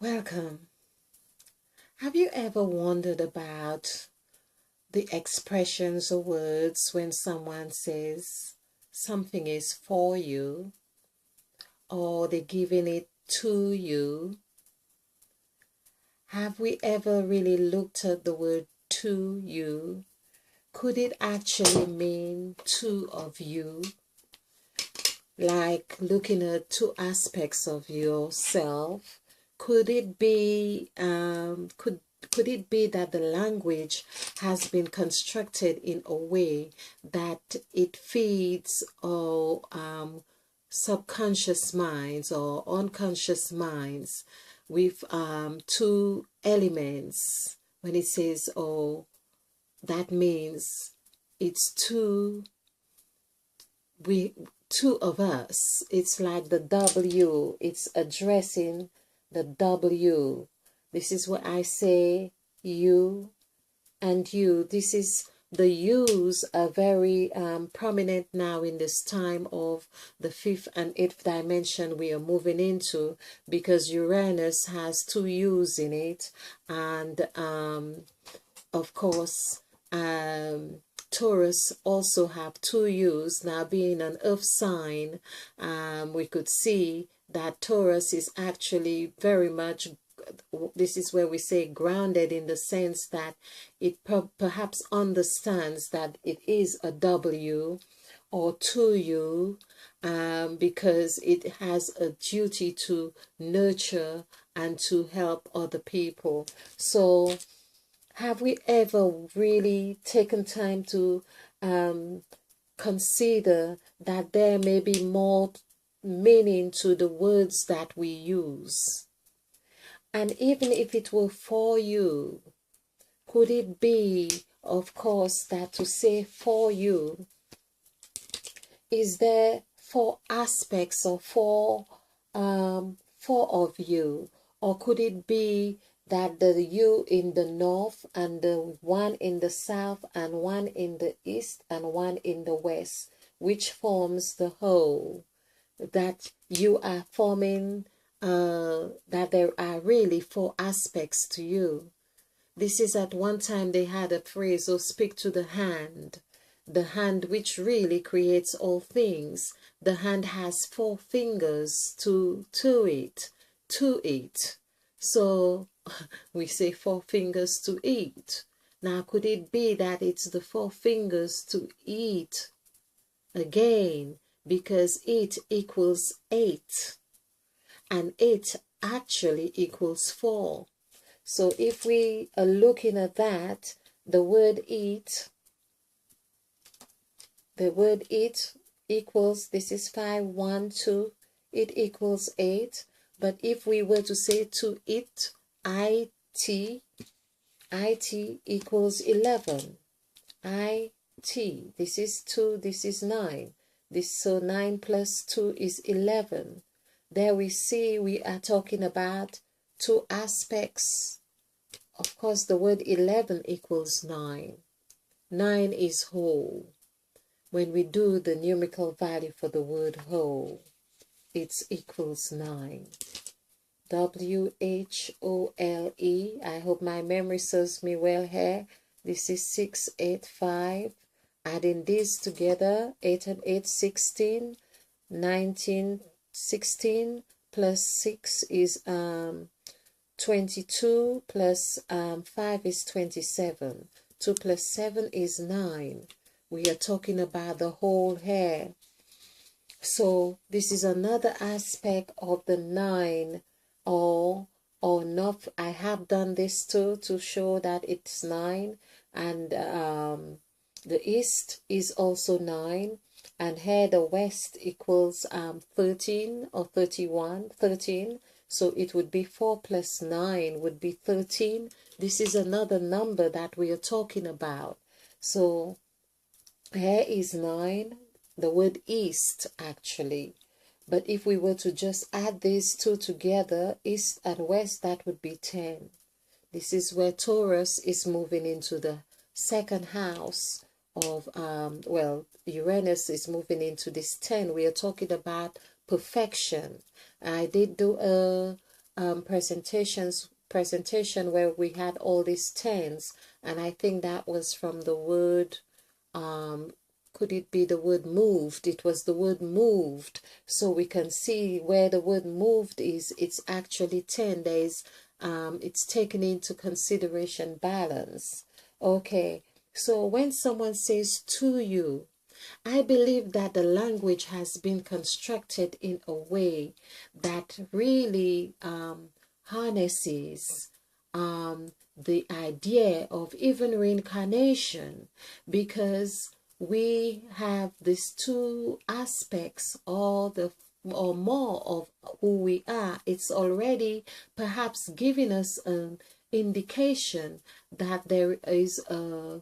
Welcome. Have you ever wondered about the expressions or words when someone says something is for you or they're giving it to you? Have we ever really looked at the word to you? Could it actually mean two of you? Like looking at two aspects of yourself? Could it be could it be that the language has been constructed in a way that it feeds our subconscious minds or unconscious minds with two elements? When it says, oh, that means it's we two of us. It's like the W, it's addressing the W. This is what I say, you and you. This is the yous are very prominent now in this time of the fifth and eighth dimension we are moving into, because Uranus has two yous in it, and of course Taurus also have two yous. Now, being an earth sign, we could see that Taurus is actually very much, this is where we say grounded, in the sense that it perhaps understands that it is a W or to you, because it has a duty to nurture and to help other people. So have we ever really taken time to consider that there may be more meaning to the words that we use? And even if it were for you, could it be, of course, that to say for you, is there four aspects or four of you? Or could it be that the you in the north and the one in the south and one in the east and one in the west, which forms the whole, that you are forming, that there are really four aspects to you? This is at one time they had a phrase, oh, speak to the hand which really creates all things. The hand has four fingers to it. So we say four fingers to eat. Now, could it be that it's the four fingers to eat again, because it equals 8 and 8 actually equals 4? So if we are looking at that, the word eat equals, this is 5, 1, 2, it equals 8. But if we were to say to it, it equals 11. This is 2, this is 9. So 9 plus 2 is 11. There we see we are talking about two aspects. Of course, the word 11 equals 9. 9 is whole. When we do the numerical value for the word whole, it equals 9. W-H-O-L-E. I hope my memory serves me well here. This is 6, 8, 5. Adding these together, 8 and 8, 16. 19, 16 plus 6 is 22, plus 5 is 27. 2 plus 7 is 9. We are talking about the whole hair. So this is another aspect of the 9 or not. I have done this too to show that it's 9, and the east is also 9, and here the west equals 13 or 31, 13. So it would be 4 plus 9 would be 13. This is another number that we are talking about. So here is 9, the word east actually. But if we were to just add these two together, east and west, that would be 10. This is where Taurus is moving into the second house of, Uranus is moving into this 10. We are talking about perfection. I did do presentation where we had all these tens, and I think that was from the word, could it be the word moved? It was the word moved. So we can see where the word moved is, it's actually 10. There's it's taken into consideration balance. Okay, so when someone says to you, I believe that the language has been constructed in a way that really harnesses the idea of even reincarnation, because we have these two aspects, or more of who we are. It's already perhaps giving us an indication that there is a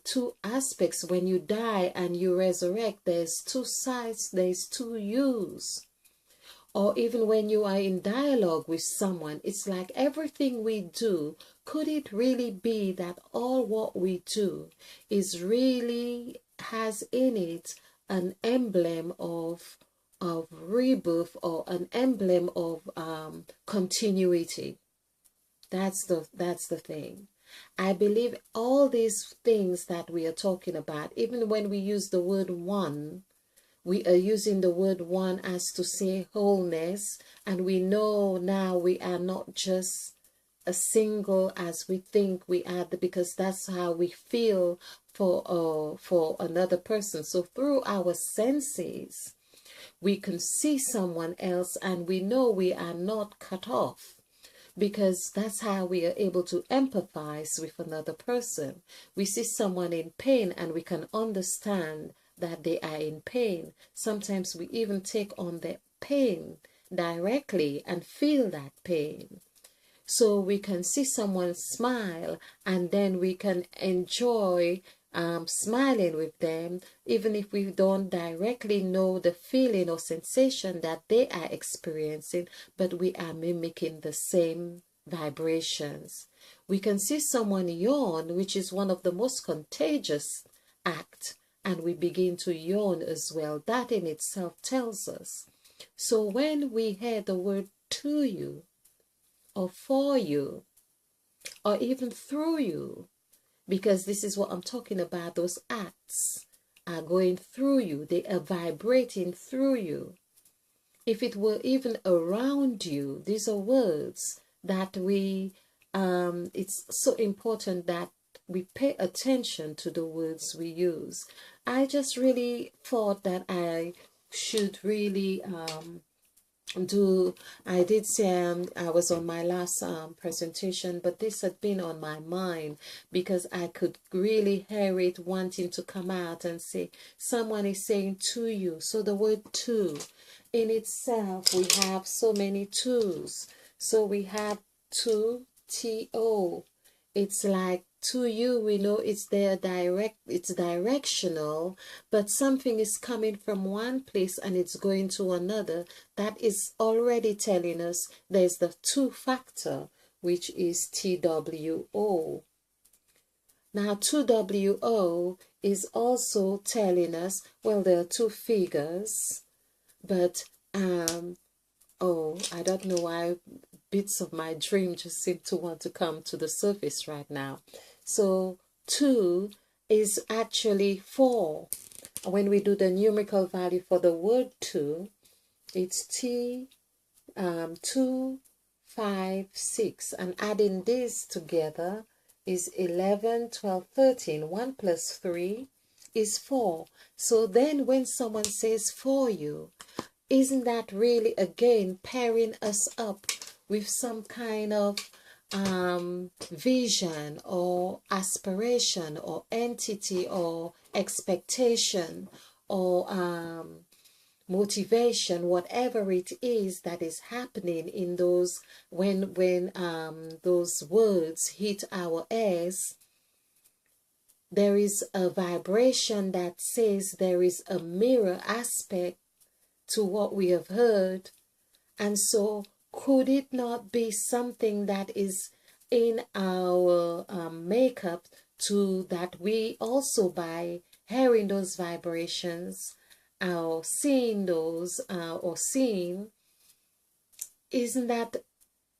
two aspects. When you die and you resurrect, there's two sides, there's two yous. Or even when you are in dialogue with someone, it's like everything we do, could it really be that all what we do is really has in it an emblem of rebirth, or an emblem of continuity? That's the thing. I believe all these things that we are talking about, even when we use the word one, we are using the word one as to say wholeness, and we know now we are not just a single as we think we are, because that's how we feel for another person. So through our senses, we can see someone else, and we know we are not cut off, because that's how we are able to empathize with another person. We see someone in pain and we can understand that they are in pain. Sometimes we even take on their pain directly and feel that pain. So we can see someone smile, and then we can enjoy smiling with them, even if we don't directly know the feeling or sensation that they are experiencing, but we are mimicking the same vibrations. We can see someone yawn, which is one of the most contagious acts, and we begin to yawn as well. That in itself tells us. So when we hear the word to you, or for you, or even through you, because this is what I'm talking about, those acts are going through you, they are vibrating through you. If it were even around you, these are words that we, it's so important that we pay attention to the words we use. I just really thought that I should really I did say I was on my last presentation, but this had been on my mind because I could really hear it wanting to come out and say, someone is saying to you. So the word to in itself, we have so many twos. So we have to, to. It's like to you, we know it's there it's directional, but something is coming from one place and it's going to another. That is already telling us there's the two factor, which is TWO. Now 2WO is also telling us, well, there are two figures, but oh, I don't know why bits of my dream just seem to want to come to the surface right now. So 2 is actually 4. When we do the numerical value for the word 2, it's 2, 5, 6. And adding this together is 11, 12, 13. 1 plus 3 is 4. So then when someone says for you, isn't that really again pairing us up with some kind of vision or aspiration or entity or expectation or motivation, whatever it is that is happening in those when those words hit our ears? There is a vibration that says there is a mirror aspect to what we have heard. And so could it not be something that is in our makeup, to that we also, by hearing those vibrations or seeing those or seeing, Isn't that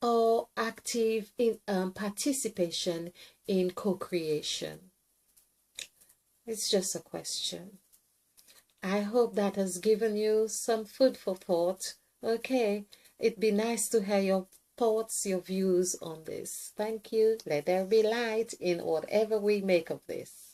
our active in participation in co-creation? It's just a question. I hope that has given you some food for thought. Okay, it'd be nice to hear your thoughts, your views on this. Thank you. Let there be light in whatever we make of this.